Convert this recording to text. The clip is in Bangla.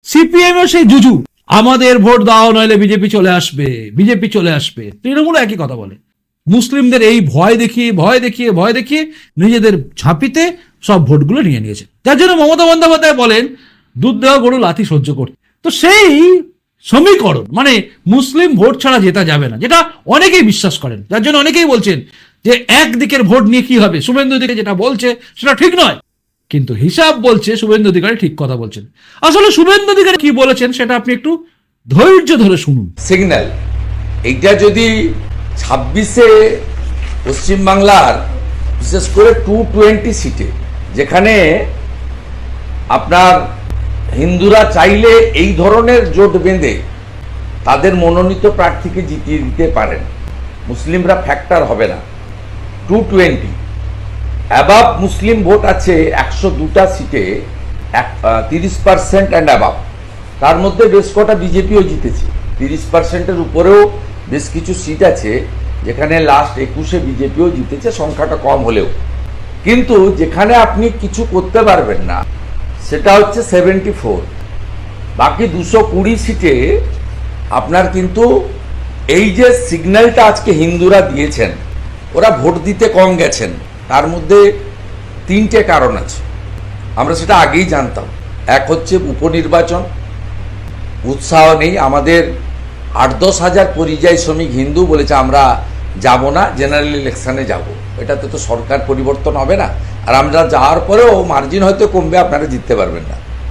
সিপিএম সেই জুজু, আমাদের ভোট দাও নইলে বিজেপি চলে আসবে, বিজেপি চলে আসবে। তৃণমূল একই কথা বলে। মুসলিমদের এই ভয় দেখিয়ে নিজেদের ঝাঁপিতে সব ভোটগুলো নিয়ে নিয়েছে। যার জন্য মমতা বন্দ্যোপাধ্যায় বলেন দুধ দেওয়া গরু লাথি সহ্য করতে। তো সেই সমীকরণ মানে মুসলিম ভোট ছাড়া জেতা যাবে না, যেটা অনেকেই বিশ্বাস করেন। যার জন্য অনেকেই বলছেন যে একদিকের ভোট নিয়ে কি হবে, শুভেন্দু অধিকারী যেটা বলছে সেটা ঠিক নয়। কিন্তু হিসাব বলছে শুভেন্দু অধিকারী ঠিক কথা বলছেন। আসলে শুভেন্দু অধিকারী কি বলেছেন সেটা আপনি একটু ধৈর্য ধরে শুনুন। সিগন্যাল এইটা যদি 26-এ পশ্চিমবাংলার বিশেষ করে 220 সিটে, যেখানে আপনার হিন্দুরা চাইলে এই ধরনের জোট বেঁধে তাদের মনোনীত প্রার্থীকে জিতিয়ে দিতে পারেন, মুসলিমরা ফ্যাক্টর হবে না। 220 অ্যাবাভ মুসলিম ভোট আছে 102টা সিটে, 30% অ্যান্ড অ্যাবাভ। তার মধ্যে বেশ কটা বিজেপিও জিতেছে। 30%-এর উপরেও বেশ কিছু সিট আছে যেখানে লাস্ট 21-এ বিজেপিও জিতেছে, সংখ্যাটা কম হলেও। কিন্তু যেখানে আপনি কিছু করতে পারবেন না সেটা হচ্ছে 74। বাকি 220 সিটে আপনার কিন্তু এই যে সিগন্যালটা আজকে হিন্দুরা দিয়েছেন, ওরা ভোট দিতে কম গেছেন, তার মধ্যে 3টে কারণ আছে। আমরা সেটা আগেই জানতাম। এক হচ্ছে উপনির্বাচন, উৎসাহ নেই। আমাদের 8-10 হাজার পরিযায়ী শ্রমিক হিন্দু বলেছে আমরা যাব না, জেনারেল ইলেকশনে যাব। এটাতে তো সরকার পরিবর্তন হবে না, আর আমরা যাওয়ার পরেও মার্জিন হয়তো কমবে, আপনারা জিততে পারবেন না।